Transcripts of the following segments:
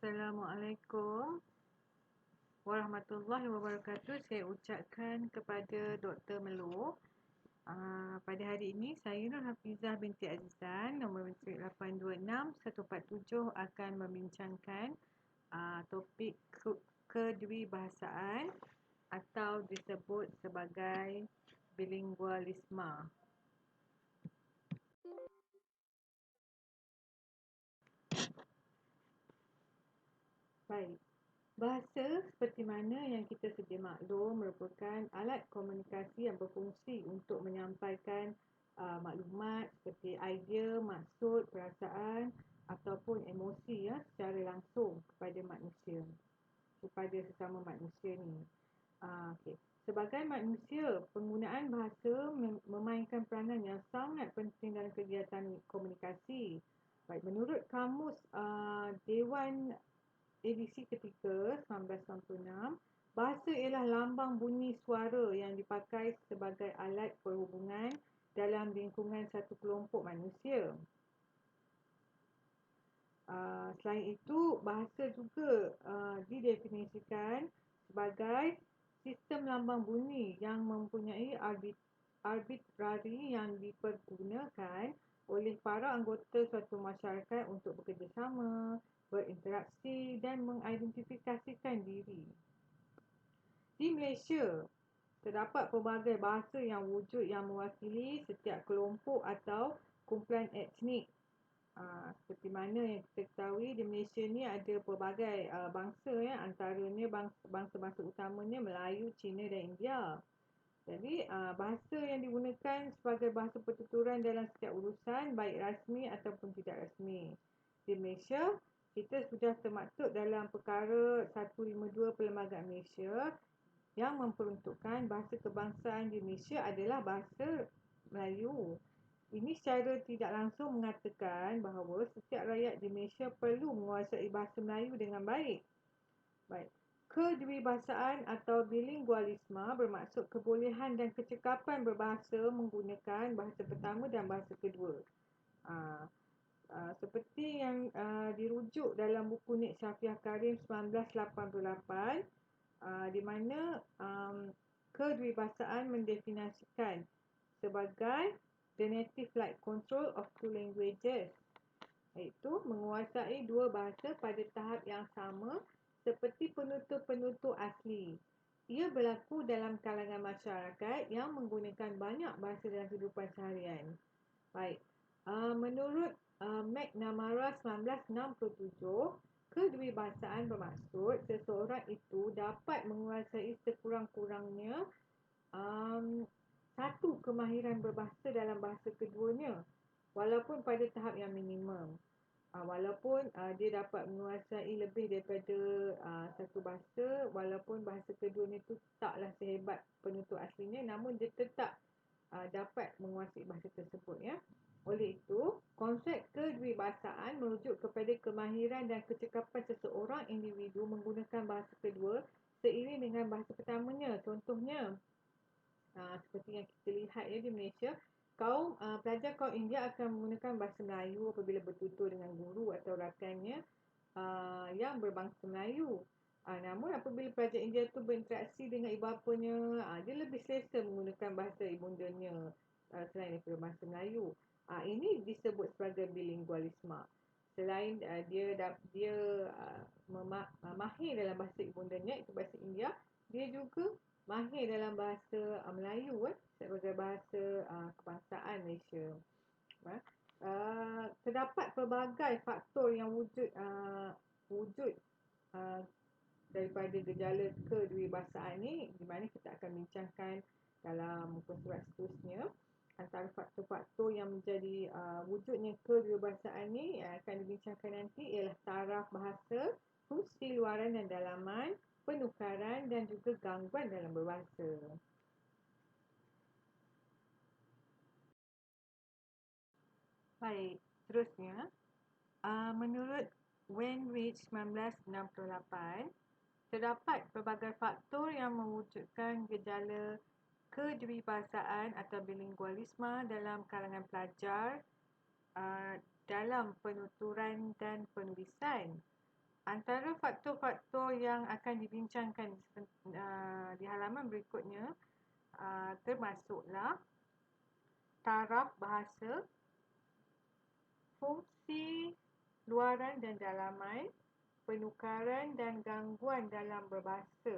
Assalamualaikum warahmatullahi wabarakatuh. Saya ucapkan kepada Dr. Melo. Pada hari ini, saya Nur Hafizah binti Azizan, nombor matrik 826-147 akan membincangkan topik kedwibahasaan atau disebut sebagai bilingualisme. Baik. Bahasa seperti mana yang kita sedia maklum merupakan alat komunikasi yang berfungsi untuk menyampaikan maklumat seperti idea, maksud, perasaan ataupun emosi secara langsung kepada manusia, kepada sesama manusia ni. Okay. Sebagai manusia, penggunaan bahasa memainkan peranan yang sangat penting dalam kegiatan komunikasi. Baik, menurut kamus Dewan edisi ketiga 1996, bahasa ialah lambang bunyi suara yang dipakai sebagai alat perhubungan dalam lingkungan satu kelompok manusia. Selain itu, bahasa juga didefinisikan sebagai sistem lambang bunyi yang mempunyai arbitrari yang dipergunakan oleh para anggota suatu masyarakat untuk bekerjasama, berinteraksi dan mengidentifikasikan diri. Di Malaysia, terdapat pelbagai bahasa yang wujud yang mewakili setiap kelompok atau kumpulan etnik. Seperti mana yang kita ketahui, di Malaysia ni ada pelbagai bangsa antaranya bangsa-bangsa utamanya Melayu, Cina dan India. Jadi bahasa yang digunakan sebagai bahasa pertuturan dalam setiap urusan baik rasmi ataupun tidak rasmi. Di Malaysia, kita sudah termaktub dalam perkara 152 Perlembagaan Malaysia yang memperuntukkan bahasa kebangsaan di Malaysia adalah bahasa Melayu. Ini secara tidak langsung mengatakan bahawa setiap rakyat di Malaysia perlu menguasai bahasa Melayu dengan baik. Baik. Kedwibahasaan atau bilingualisme bermaksud kebolehan dan kecekapan berbahasa menggunakan bahasa pertama dan bahasa kedua. Seperti yang dirujuk dalam buku Nik Syafiah Karim 1988, di mana kedwibahasaan mendefinisikan sebagai the native-like control of two languages, iaitu menguasai dua bahasa pada tahap yang sama seperti penutur-penutur asli. Ia berlaku dalam kalangan masyarakat yang menggunakan banyak bahasa dalam kehidupan seharian. Baik, menurut McNamara 1967, kedwibahasaan bermaksud seseorang itu dapat menguasai sekurang-kurangnya satu kemahiran berbahasa dalam bahasa keduanya, walaupun pada tahap yang minimum. Walaupun dia dapat menguasai lebih daripada satu bahasa, walaupun bahasa keduanya itu taklah sehebat penutur aslinya, namun dia tetap dapat menguasai bahasa tersebut ya. Oleh itu, konsep kedwibahasaan merujuk kepada kemahiran dan kecekapan seseorang individu menggunakan bahasa kedua seiring dengan bahasa pertamanya. Contohnya, seperti yang kita lihat di Malaysia, pelajar kaum India akan menggunakan bahasa Melayu apabila bertutur dengan guru atau rakannya yang berbangsa Melayu. Namun apabila pelajar India itu berinteraksi dengan ibu bapanya, dia lebih selesa menggunakan bahasa ibundanya selain daripada bahasa Melayu. Ini disebut sebagai bilingualisme. Selain dia mahir dalam bahasa ibundanya, itu bahasa India, dia juga mahir dalam bahasa Melayu sebagai bahasa kebangsaan Malaysia. Terdapat pelbagai faktor yang wujud daripada gejala kedwibahasaan ni, di mana kita akan bincangkan dalam muka surat seterusnya. Antara faktor-faktor yang menjadi wujudnya kedwibahasaan ni akan dibincangkan nanti ialah taraf bahasa, fungsi luaran dan dalaman, penukaran dan juga gangguan dalam berbahasa. Baik, seterusnya, menurut Wenrich 1968, terdapat pelbagai faktor yang mewujudkan gejala kedwibahasaan atau bilingualisme dalam kalangan pelajar dalam penuturan dan penulisan. Antara faktor-faktor yang akan dibincangkan di halaman berikutnya termasuklah taraf bahasa, fungsi luaran dan dalaman, penukaran dan gangguan dalam berbahasa.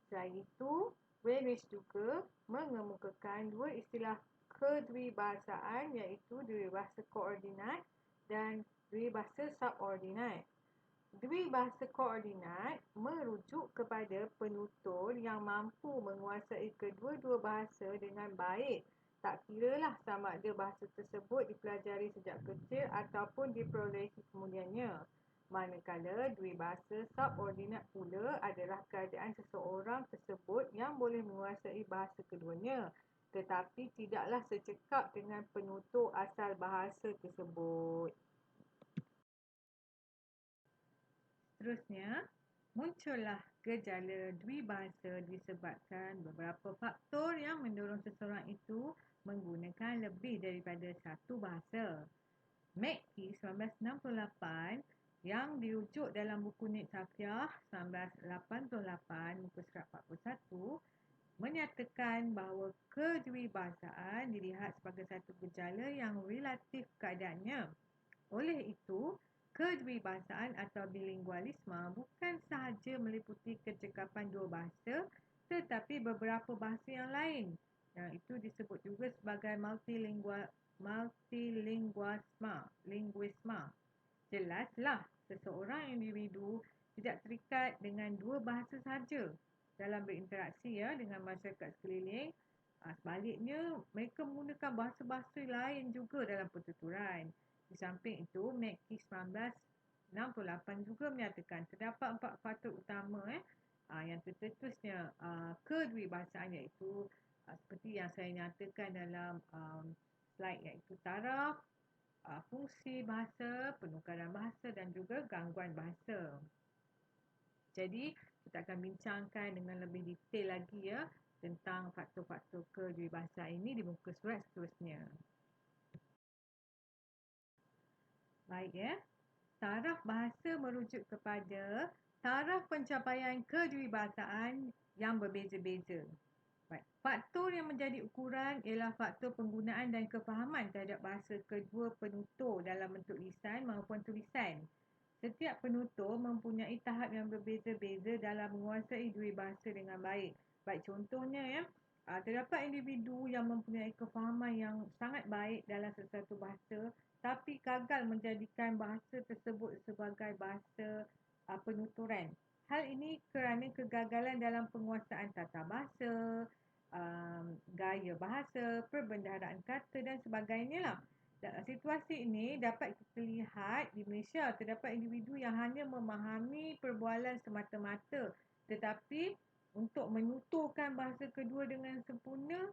Selain itu, Wenish juga mengemukakan dua istilah kedwibahasaan iaitu dwibahasa koordinat dan dwibahasa subordinat. Dwibahasa koordinat merujuk kepada penutur yang mampu menguasai kedua-dua bahasa dengan baik. Tak kiralah sama ada bahasa tersebut dipelajari sejak kecil ataupun diperolehi kemudiannya. Manakala dwibahasa subordinat pula adalah keadaan seseorang tersebut yang boleh menguasai bahasa keduanya, tetapi tidaklah secekap dengan penutur asal bahasa tersebut. Seterusnya, muncullah gejala dwibahasa disebabkan beberapa faktor yang mendorong seseorang itu menggunakan lebih daripada satu bahasa. McKee 1968 yang dirujuk dalam buku Nik Safiah 1988 muka surat 41 menyatakan bahawa kedwibahasaan dilihat sebagai satu gejala yang relatif keadaannya. Oleh itu, kedwibahasaan atau bilingualisme bukan sahaja meliputi kecekapan dua bahasa tetapi beberapa bahasa yang lain. Yang itu disebut juga sebagai multilinguisme. Jelaslah seseorang individu tidak terikat dengan dua bahasa sahaja dalam berinteraksi dengan masyarakat sekeliling. Sebaliknya, mereka menggunakan bahasa-bahasa lain juga dalam pertuturan. Di samping itu, McKee 1968 juga menyatakan terdapat 4 faktor utama yang tercetusnya kedwibahasaan iaitu seperti yang saya nyatakan dalam slide iaitu taraf, fungsi bahasa, penukaran bahasa dan juga gangguan bahasa. Jadi, kita akan bincangkan dengan lebih detail lagi tentang faktor-faktor kedwibahasaan ini di muka surat seterusnya. Baik taraf bahasa merujuk kepada taraf pencapaian kedwibahasaan yang berbeza-beza. Faktor yang menjadi ukuran ialah faktor penggunaan dan kefahaman terhadap bahasa kedua penutur dalam bentuk lisan maupun tulisan. Setiap penutur mempunyai tahap yang berbeza-beza dalam menguasai dua bahasa dengan baik. Baik contohnya terdapat individu yang mempunyai kefahaman yang sangat baik dalam sesuatu bahasa tapi gagal menjadikan bahasa tersebut sebagai bahasa penuturan. Hal ini kerana kegagalan dalam penguasaan tata bahasa, gaya bahasa, perbendaharaan kata dan sebagainya lah. Situasi ini dapat kita lihat di Malaysia. Terdapat individu yang hanya memahami perbualan semata-mata tetapi untuk menuturkan bahasa kedua dengan sempurna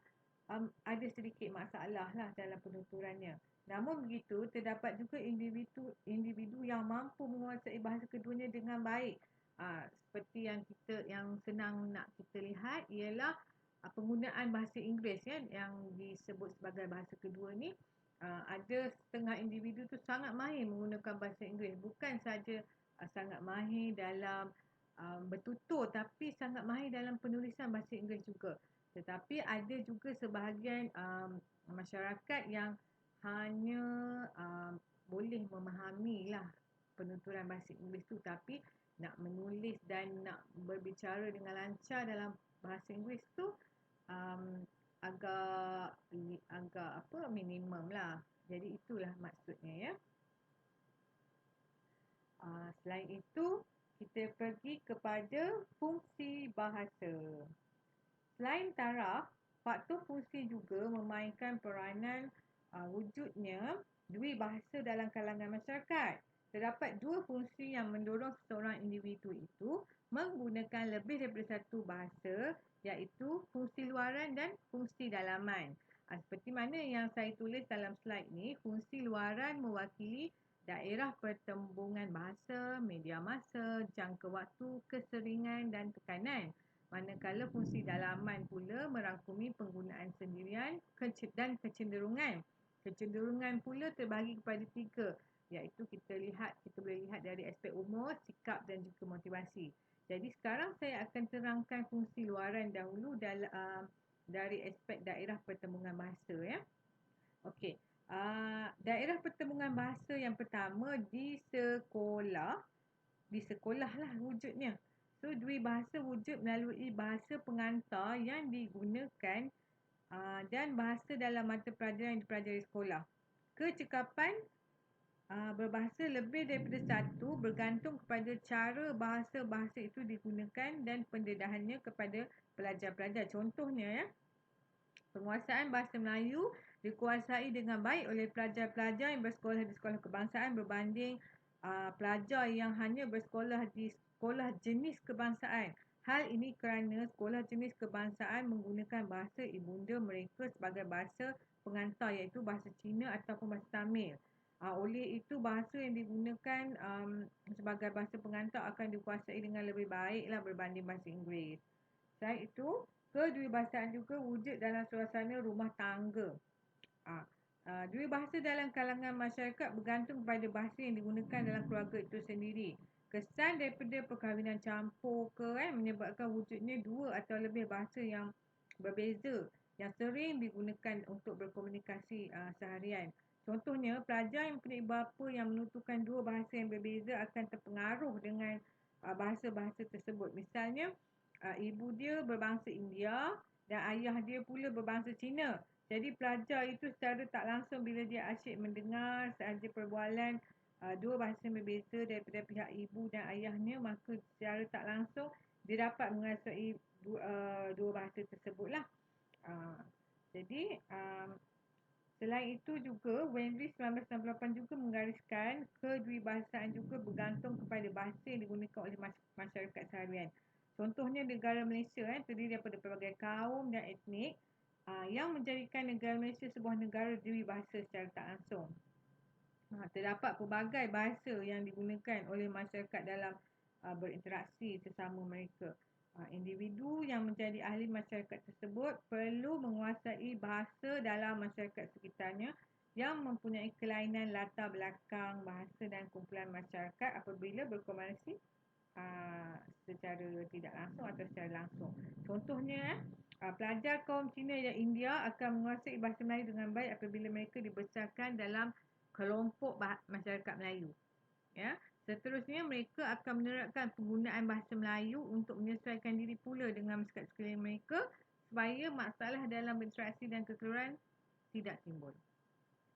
ada sedikit masalah lah dalam penuturannya. Namun begitu, terdapat juga individu yang mampu menguasai bahasa keduanya dengan baik. Seperti yang senang nak kita lihat ialah penggunaan bahasa Inggeris yang disebut sebagai bahasa kedua ni. Ada setengah individu tu sangat mahir menggunakan bahasa Inggeris, bukan saja sangat mahir dalam bertutur tapi sangat mahir dalam penulisan bahasa Inggeris juga. Tetapi ada juga sebahagian masyarakat yang hanya boleh memahami lah penuturan bahasa Inggeris tu tapi nak menulis dan nak berbicara dengan lancar dalam bahasa Inggeris tu agak minimum lah. Jadi itulah maksudnya Selain itu, kita pergi kepada fungsi bahasa. Selain taraf, faktor fungsi juga memainkan peranan wujudnya dwibahasa dalam kalangan masyarakat. Terdapat dua fungsi yang mendorong seseorang individu itu menggunakan lebih daripada satu bahasa iaitu fungsi luaran dan fungsi dalaman. Seperti mana yang saya tulis dalam slide ni, fungsi luaran mewakili daerah pertembungan bahasa, media massa, jangka waktu, keseringan dan tekanan. Manakala fungsi dalaman pula merangkumi penggunaan sendirian dan kecenderungan. Kecenderungan pula terbahagi kepada 3. iaitu kita boleh lihat dari aspek umur, sikap dan juga motivasi. Jadi sekarang saya akan terangkan fungsi luaran dahulu dari aspek daerah pertembungan bahasa ya. Okey. Daerah pertembungan bahasa yang pertama di sekolah lah wujudnya. So, bahasa wujud melalui bahasa pengantar yang digunakan dan bahasa dalam mata pelajaran yang dipelajari sekolah. Kecekapan berbahasa lebih daripada satu bergantung kepada cara bahasa-bahasa itu digunakan dan pendedahannya kepada pelajar-pelajar. Contohnya ya, penguasaan bahasa Melayu dikuasai dengan baik oleh pelajar-pelajar yang bersekolah di sekolah kebangsaan berbanding pelajar yang hanya bersekolah di sekolah jenis kebangsaan. Hal ini kerana sekolah jenis kebangsaan menggunakan bahasa ibunda mereka sebagai bahasa pengantar iaitu bahasa Cina ataupun bahasa Tamil. Oleh itu bahasa yang digunakan sebagai bahasa pengantar akan dikuasai dengan lebih baiklah berbanding bahasa Inggeris. Selain itu, kedwibahasaan juga wujud dalam suasana rumah tangga. Bahasa dalam kalangan masyarakat bergantung kepada bahasa yang digunakan dalam keluarga itu sendiri. Kesan daripada perkahwinan campur menyebabkan wujudnya dua atau lebih bahasa yang berbeza yang sering digunakan untuk berkomunikasi seharian. Contohnya, pelajar yang mempunyai bapa yang menuturkan dua bahasa yang berbeza akan terpengaruh dengan bahasa-bahasa tersebut. Misalnya, ibu dia berbangsa India dan ayah dia pula berbangsa Cina. Jadi pelajar itu secara tak langsung bila dia asyik mendengar sahaja perbualan dua bahasa yang berbeza daripada pihak ibu dan ayahnya, maka secara tak langsung dia dapat menguasai dua bahasa tersebutlah. Jadi selain itu juga, Wendy 1968 juga menggariskan kedwibahasaan juga bergantung kepada bahasa yang digunakan oleh masyarakat seharian. Contohnya negara Malaysia terdiri daripada pelbagai kaum dan etnik yang menjadikan negara Malaysia sebuah negara dwibahasa secara tak langsung. Terdapat pelbagai bahasa yang digunakan oleh masyarakat dalam berinteraksi sesama mereka. Individu yang menjadi ahli masyarakat tersebut perlu menguasai bahasa dalam masyarakat sekitarnya yang mempunyai kelainan latar belakang bahasa dan kumpulan masyarakat apabila berkomunikasi secara tidak langsung atau secara langsung. Contohnya, pelajar kaum Cina dan India akan menguasai bahasa Melayu dengan baik apabila mereka dibesarkan dalam kelompok masyarakat Melayu. Ya. Seterusnya, mereka akan menerapkan penggunaan bahasa Melayu untuk menyesuaikan diri pula dengan masyarakat sekeliling mereka supaya masalah dalam berinteraksi dan kekeliruan tidak timbul.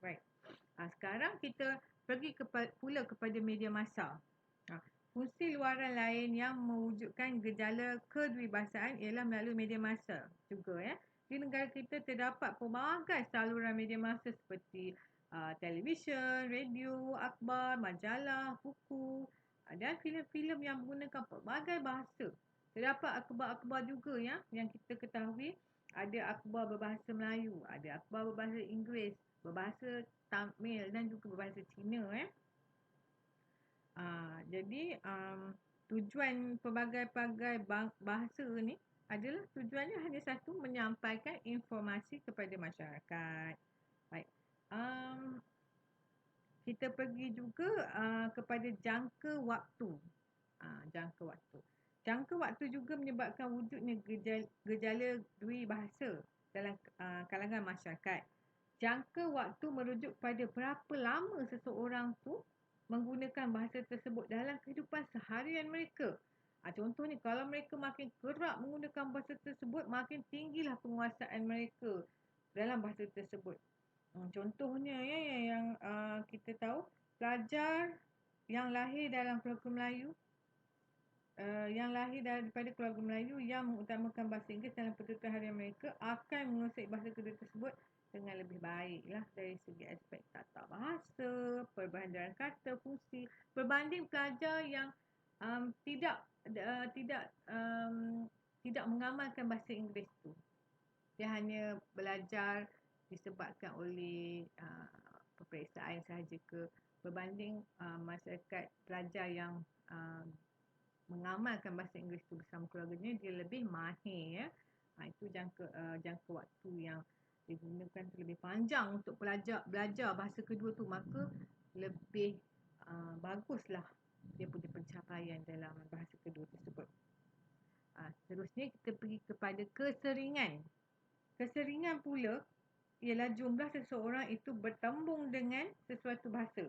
Baik. Sekarang kita pergi pula kepada media massa. Fungsi luaran lain yang mewujudkan gejala kedwibahasaan ialah melalui media massa juga ya. Di negara kita terdapat pelbagai saluran media massa seperti televisyen, radio, akhbar, majalah, buku dan filem-filem yang menggunakan pelbagai bahasa. Terdapat akhbar-akhbar juga ya yang kita ketahui, ada akhbar berbahasa Melayu, ada akhbar berbahasa Inggeris, berbahasa Tamil dan juga berbahasa Cina ya. Jadi tujuan pelbagai-pelbagai bahasa ni adalah tujuannya hanya satu, menyampaikan informasi kepada masyarakat. Baik. Kita pergi juga kepada jangka waktu. Jangka waktu. Jangka waktu juga menyebabkan wujudnya gejala dwibahasa dalam kalangan masyarakat. Jangka waktu merujuk pada berapa lama seseorang tu menggunakan bahasa tersebut dalam kehidupan seharian mereka. Contohnya, kalau mereka makin kerap menggunakan bahasa tersebut, makin tinggilah penguasaan mereka dalam bahasa tersebut. Contohnya ya yang kita tahu, pelajar yang lahir dalam keluarga Melayu, yang lahir daripada keluarga Melayu yang mengutamakan bahasa Inggeris dalam pertuturan harian mereka akan menguasai bahasa kedua tersebut dengan lebih baiklah dari segi aspek tata bahasa, perbandaran kata, fungsi berbanding pelajar yang tidak mengamalkan bahasa Inggeris tu. Dia hanya belajar disebabkan oleh peperiksaan sahaja ke, berbanding masyarakat pelajar yang mengamalkan bahasa Inggeris tu bersama keluarganya, dia lebih mahir ya. Itu jangka waktu yang digunakan tu lebih panjang untuk belajar bahasa kedua tu, maka lebih baguslah dia punya pencapaian dalam bahasa kedua tersebut. Seterusnya kita pergi kepada keseringan. Keseringan pula ialah jumlah seseorang itu bertembung dengan sesuatu bahasa.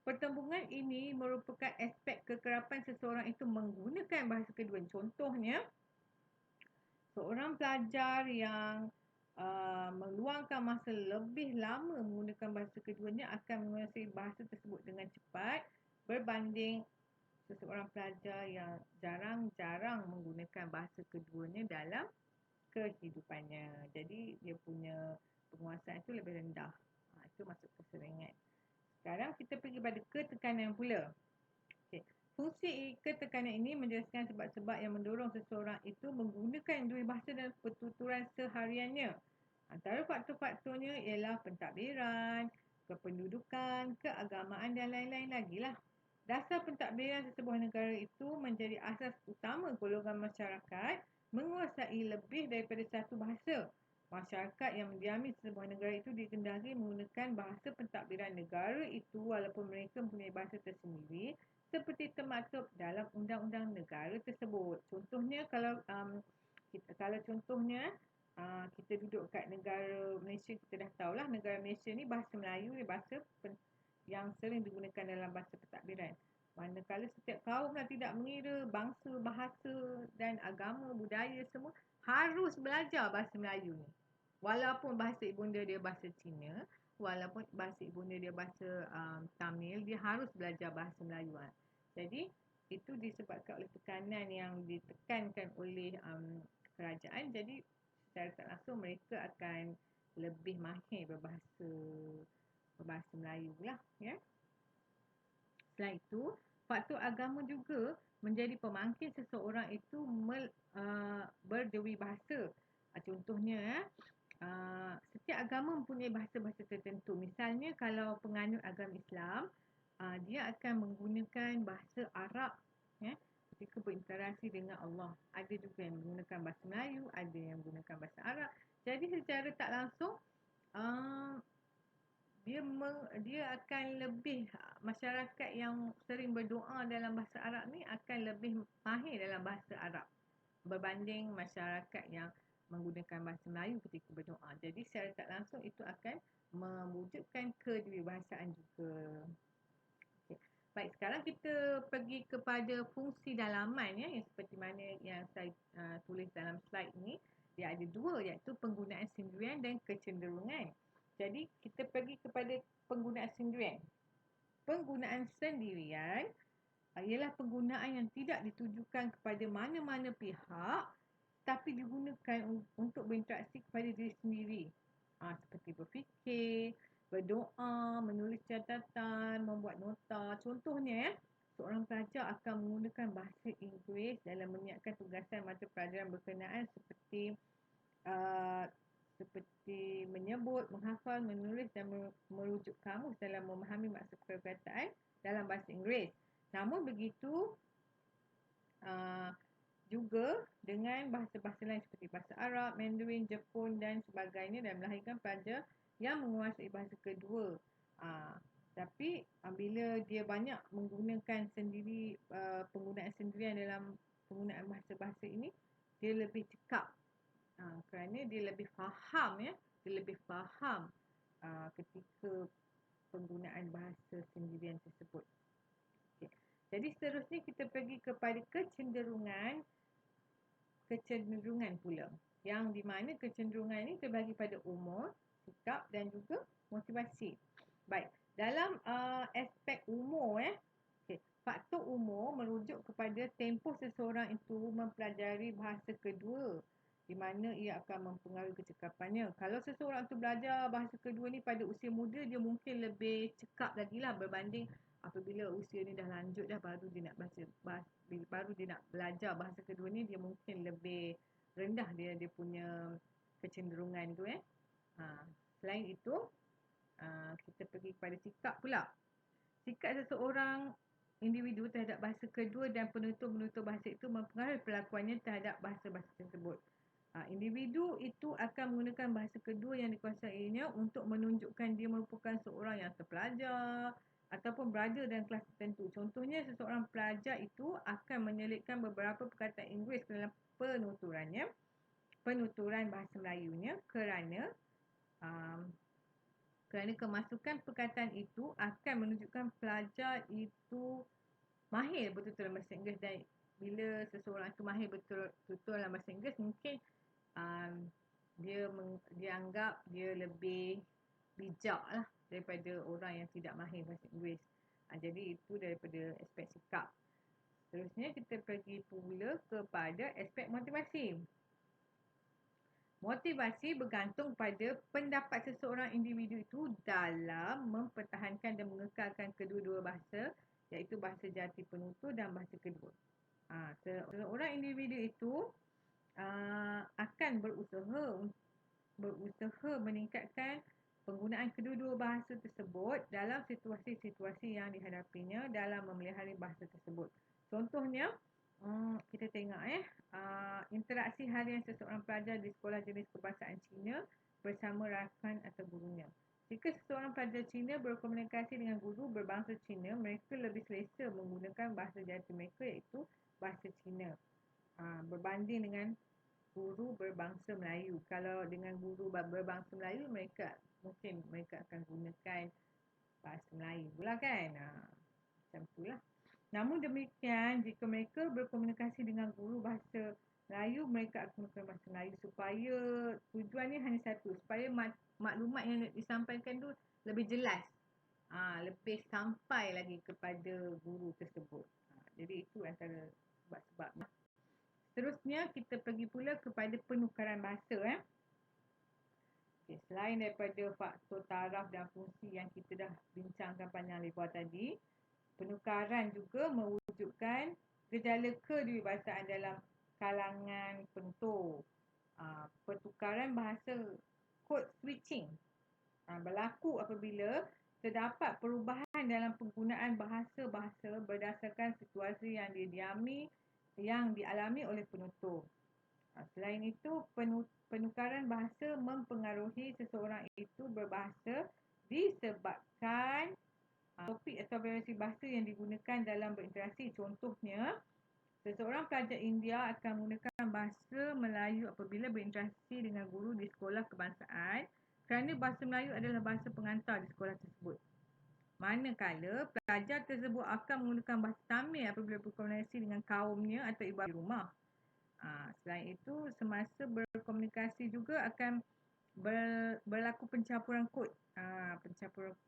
Pertembungan ini merupakan aspek kekerapan seseorang itu menggunakan bahasa kedua. Contohnya, seorang pelajar yang meluangkan masa lebih lama menggunakan bahasa keduanya akan menguasai bahasa tersebut dengan cepat berbanding seseorang pelajar yang jarang-jarang menggunakan bahasa keduanya dalam kehidupannya. Jadi dia punya penguasaan itu lebih rendah. Itu masuk keseringan. Sekarang kita pergi pada ketekanan pula. Okay. Fungsi ketekanan ini menjelaskan sebab-sebab yang mendorong seseorang itu menggunakan dua bahasa dalam pertuturan sehariannya. Antara faktor-faktornya ialah pentadbiran, kependudukan, keagamaan dan lain-lain lagi lah. Dasar pentadbiran sesebuah negara itu menjadi asas utama golongan masyarakat menguasai lebih daripada satu bahasa. Masyarakat yang mendiami sebuah negara itu dikendaki menggunakan bahasa pentadbiran negara itu walaupun mereka mempunyai bahasa tersendiri seperti termaktub dalam undang-undang negara tersebut. Contohnya kalau contohnya kita duduk kat negara Malaysia, kita dah tahulah negara Malaysia ni bahasa Melayu ni bahasa yang sering digunakan dalam bahasa pentadbiran. Manakala setiap kaum tidak mengira bangsa, bahasa dan agama, budaya semua harus belajar bahasa Melayu ni. Walaupun bahasa ibunda dia bahasa Cina, walaupun bahasa ibunda dia bahasa Tamil, dia harus belajar bahasa Melayu. Jadi itu disebabkan oleh tekanan yang ditekankan oleh kerajaan. Jadi secara tak langsung mereka akan lebih mahir berbahasa Melayu lah, ya. Selain itu, faktor agama juga menjadi pemangkin seseorang itu berdui bahasa. Contohnya, setiap agama mempunyai bahasa-bahasa tertentu. Misalnya, kalau penganut agama Islam, dia akan menggunakan bahasa Arab, ya, ketika berinteraksi dengan Allah. Ada juga yang menggunakan bahasa Melayu, ada yang menggunakan bahasa Arab. Jadi, secara tak langsung, dia akan lebih, masyarakat yang sering berdoa dalam bahasa Arab ni akan lebih mahir dalam bahasa Arab berbanding masyarakat yang menggunakan bahasa Melayu ketika berdoa. Jadi secara tak langsung itu akan mewujudkan kedwibahasaan juga. Okay. Baik, sekarang kita pergi kepada fungsi dalaman, ya, yang seperti mana yang saya tulis dalam slide ni. Dia ada dua, iaitu penggunaan sendirian dan kecenderungan. Jadi kita pergi kepada penggunaan sendirian. Penggunaan sendirian ialah penggunaan yang tidak ditujukan kepada mana-mana pihak tapi digunakan untuk berinteraksi kepada diri sendiri. Seperti berfikir, berdoa, menulis catatan, membuat nota. Contohnya, seorang pelajar akan menggunakan bahasa Inggeris dalam menyiapkan tugasan mata pelajaran berkenaan seperti menyebut, menghafal, menulis dan merujuk kamus dalam memahami maksud perkataan dalam bahasa Inggeris. Namun begitu juga dengan bahasa-bahasa lain seperti bahasa Arab, Mandarin, Jepun dan sebagainya dan melahirkan pelajar yang menguasai bahasa kedua. Tapi bila dia banyak menggunakan sendiri penggunaan sendirian dalam penggunaan bahasa-bahasa ini, dia lebih cekap. Kerana dia lebih faham, ya, dia lebih faham ketika penggunaan bahasa sendirian tersebut. Okay. Jadi seterusnya kita pergi kepada kecenderungan pula, yang di mana kecenderungan ini terbagi pada umur, sikap dan juga motivasi. Baik, dalam aspek umur, okay, faktor umur merujuk kepada tempoh seseorang itu mempelajari bahasa kedua, di mana ia akan mempengaruhi kecekapannya. Kalau seseorang tu belajar bahasa kedua ni pada usia muda, dia mungkin lebih cekap lagi lah berbanding apabila usia ni dah lanjut dah, baru dia nak baru dia nak belajar bahasa kedua ni, dia mungkin lebih rendah dia punya kecenderungan tu, Selain itu, kita pergi kepada sikap pula. Sikap seseorang individu terhadap bahasa kedua dan penutur-penutur bahasa itu mempengaruhi perlakuannya terhadap bahasa-bahasa tersebut. Individu itu akan menggunakan bahasa kedua yang dikuasainya untuk menunjukkan dia merupakan seorang yang terpelajar, ataupun berada dalam kelas tertentu. Contohnya, seseorang pelajar itu akan menyelitkan beberapa perkataan Inggeris dalam penuturan bahasa Melayunya kerana kemasukan perkataan itu akan menunjukkan pelajar itu mahir betul-betul dalam bahasa Inggeris. Dan bila seseorang itu mahir betul-betul dalam bahasa Inggeris, mungkin dia anggap dia lebih bijak lah daripada orang yang tidak mahir bahasa Inggeris. Jadi itu daripada aspek sikap. Seterusnya kita pergi pula kepada aspek motivasi. Motivasi bergantung pada pendapat seseorang individu itu dalam mempertahankan dan mengekalkan kedua-dua bahasa, iaitu bahasa jati penutur dan bahasa kedua. Seorang individu itu akan berusaha meningkatkan penggunaan kedua-dua bahasa tersebut dalam situasi-situasi yang dihadapinya dalam memelihara bahasa tersebut. Contohnya, kita tengok interaksi harian seseorang pelajar di sekolah jenis kebahasaan Cina bersama rakan atau gurunya. Jika seseorang pelajar Cina berkomunikasi dengan guru berbangsa Cina, mereka lebih selesa menggunakan bahasa jati mereka, iaitu bahasa Cina, berbanding dengan guru berbangsa Melayu. Kalau dengan guru berbangsa Melayu, mereka akan gunakan bahasa Melayu pula kan. Macam itulah. Namun demikian, jika mereka berkomunikasi dengan guru bahasa Melayu, mereka akan menggunakan bahasa Melayu supaya tujuannya hanya satu, supaya maklumat yang disampaikan tu lebih jelas, lebih sampai lagi kepada guru tersebut. Jadi itu antara sebab-sebabnya. Seterusnya kita pergi pula kepada penukaran bahasa. Okay, selain daripada faktor taraf dan fungsi yang kita dah bincangkan panjang lebar tadi, penukaran juga mewujudkan gejala kedwibahasaan dalam kalangan penutur. Pertukaran bahasa, code switching, berlaku apabila terdapat perubahan dalam penggunaan bahasa-bahasa berdasarkan situasi yang dialami oleh penutur. Selain itu, penukaran bahasa mempengaruhi seseorang itu berbahasa disebabkan topik atau variasi bahasa yang digunakan dalam berinteraksi. Contohnya, seseorang pelajar India akan menggunakan bahasa Melayu apabila berinteraksi dengan guru di sekolah kebangsaan kerana bahasa Melayu adalah bahasa pengantar di sekolah tersebut. Manakala pelajar tersebut akan menggunakan bahasa Tamil apabila berkomunikasi dengan kaumnya atau ibu di rumah. Selain itu, semasa berkomunikasi juga akan berlaku pencampuran kod.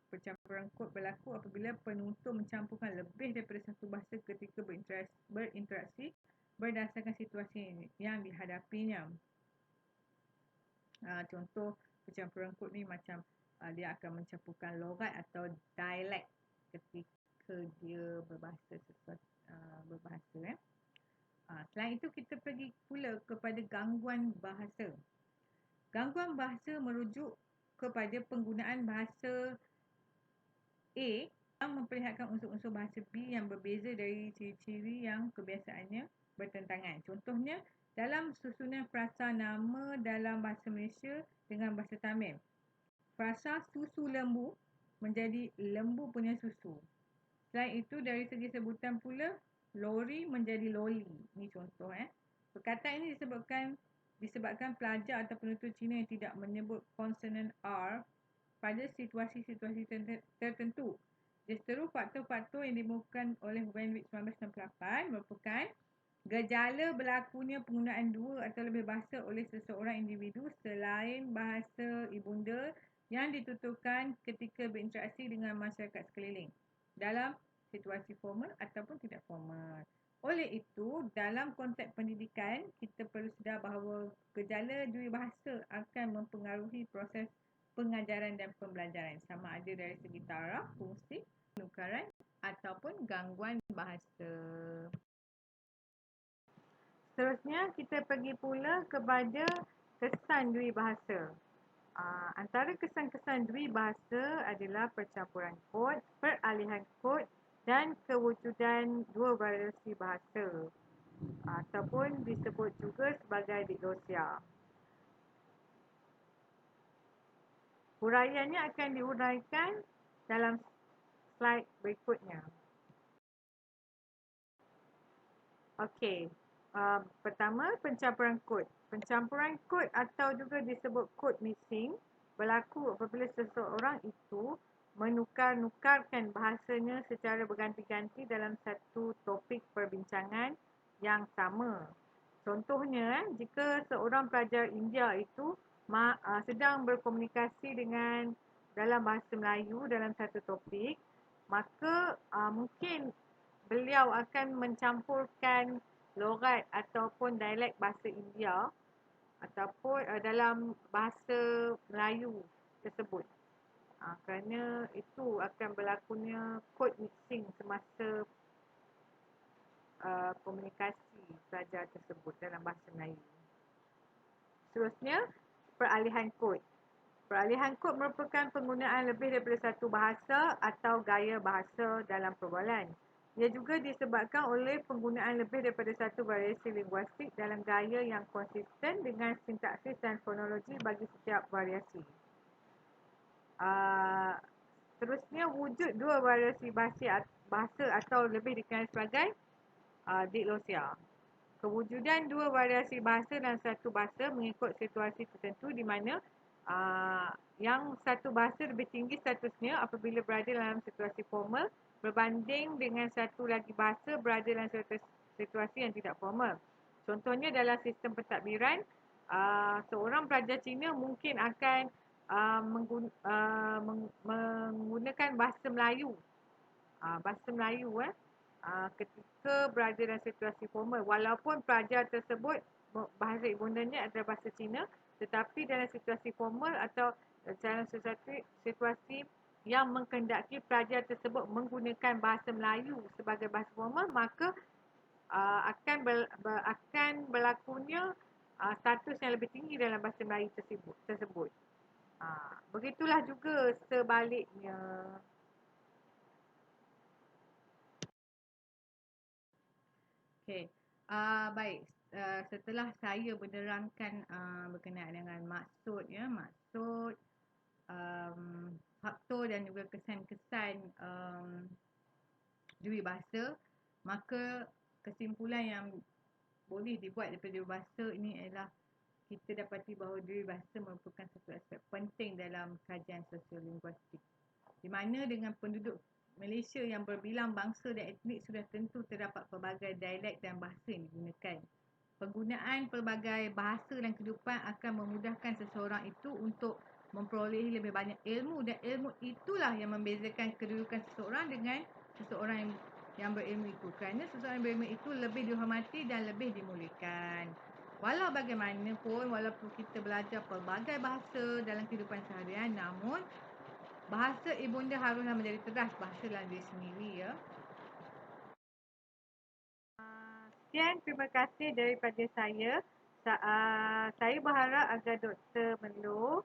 Pencampuran kod berlaku apabila penutur mencampurkan lebih daripada satu bahasa ketika berinteraksi berdasarkan situasi yang dihadapinya. Contoh pencampuran kod ni macam dia akan mencampurkan logat atau dialek ketika dia berbahasa. Selain itu, kita pergi pula kepada gangguan bahasa. Gangguan bahasa merujuk kepada penggunaan bahasa A yang memperlihatkan unsur-unsur bahasa B yang berbeza dari ciri-ciri yang kebiasaannya bertentangan. Contohnya, dalam susunan frasa nama dalam bahasa Malaysia dengan bahasa Tamil. Frasa susu lembu menjadi lembu punya susu. Selain itu, dari segi sebutan pula, lori menjadi loli. Ini contoh. Perkataan ini disebabkan pelajar atau penutur Cina yang tidak menyebut konsonan R pada situasi-situasi tertentu. Justeru faktor-faktor yang ditemukan oleh Wenwich 1968 merupakan gejala berlakunya penggunaan dua atau lebih bahasa oleh seseorang individu selain bahasa ibunda yang dituturkan ketika berinteraksi dengan masyarakat sekeliling dalam situasi formal ataupun tidak formal. Oleh itu, dalam konteks pendidikan, kita perlu sedar bahawa gejala dwibahasa akan mempengaruhi proses pengajaran dan pembelajaran, sama ada dari segi taraf, fungsi, penukaran ataupun gangguan bahasa. Seterusnya, kita pergi pula kepada kesan dwibahasa. Antara kesan-kesan dwibahasa adalah percampuran kod, peralihan kod dan kewujudan dua variasi bahasa ataupun disebut juga sebagai diglosia. Huraiannya akan diuraikan dalam slide berikutnya. Okey. Pertama, pencampuran kod. Pencampuran kod atau juga disebut kod mixing berlaku apabila seseorang itu menukar-nukarkan bahasanya secara berganti-ganti dalam satu topik perbincangan yang sama. Contohnya, jika seorang pelajar India itu sedang berkomunikasi dengan dalam bahasa Melayu dalam satu topik, maka mungkin beliau akan mencampurkan logat ataupun dialek bahasa India ataupun dalam bahasa Melayu tersebut. Kerana itu akan berlakunya code mixing semasa komunikasi pelajar tersebut dalam bahasa Melayu. Seterusnya, peralihan kod. Peralihan kod merupakan penggunaan lebih daripada satu bahasa atau gaya bahasa dalam perbualan. Ia juga disebabkan oleh penggunaan lebih daripada satu variasi linguistik dalam gaya yang konsisten dengan sintaksis dan fonologi bagi setiap variasi. Seterusnya, wujud dua variasi bahasa atau lebih dikenal sebagai diglosia. Kewujudan dua variasi bahasa dalam satu bahasa mengikut situasi tertentu di mana yang satu bahasa lebih tinggi statusnya apabila berada dalam situasi formal berbanding dengan satu lagi bahasa berada dalam situasi yang tidak formal. Contohnya dalam sistem pentadbiran, seorang pelajar Cina mungkin akan menggunakan bahasa Melayu. Ketika berada dalam situasi formal, walaupun pelajar tersebut bahasa ibundanya adalah bahasa Cina, tetapi dalam situasi formal atau dalam situasi yang mengkendaki pelajar tersebut menggunakan bahasa Melayu sebagai bahasa formal, maka akan berlakunya status yang lebih tinggi dalam bahasa Melayu tersebut. Begitulah juga sebaliknya. Okey. Baik. Setelah saya menerangkan berkenaan dengan maksud, faktor dan juga kesan-kesan dua bahasa, maka kesimpulan yang boleh dibuat daripada dua bahasa ini adalah kita dapati bahawa dua bahasa merupakan satu aspek penting dalam kajian sosiolinguistik, di mana dengan penduduk Malaysia yang berbilang bangsa dan etnik sudah tentu terdapat pelbagai dialek dan bahasa yang digunakan. Penggunaan pelbagai bahasa dan kehidupan akan memudahkan seseorang itu untuk memperolehi lebih banyak ilmu, dan ilmu itulah yang membezakan kedudukan seseorang dengan seseorang yang berilmu itu. Kerana seseorang yang berilmu itu lebih dihormati dan lebih dimuliakan. Walau bagaimanapun, walaupun kita belajar pelbagai bahasa dalam kehidupan seharian, namun bahasa ibunda haruslah menjadi teras bahasa dalam diri sendiri, ya. Sekian, terima kasih daripada saya. Saya berharap agar Dr. Melo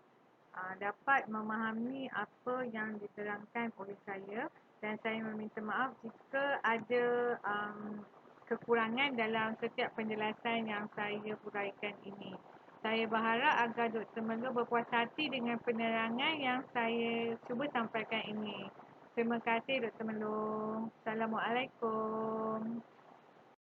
dapat memahami apa yang diterangkan oleh saya, dan saya meminta maaf jika ada kekurangan dalam setiap penjelasan yang saya huraikan ini. Saya berharap agar Dr. Melo berpuas hati dengan penerangan yang saya cuba sampaikan ini. Terima kasih Dr. Melo. Assalamualaikum.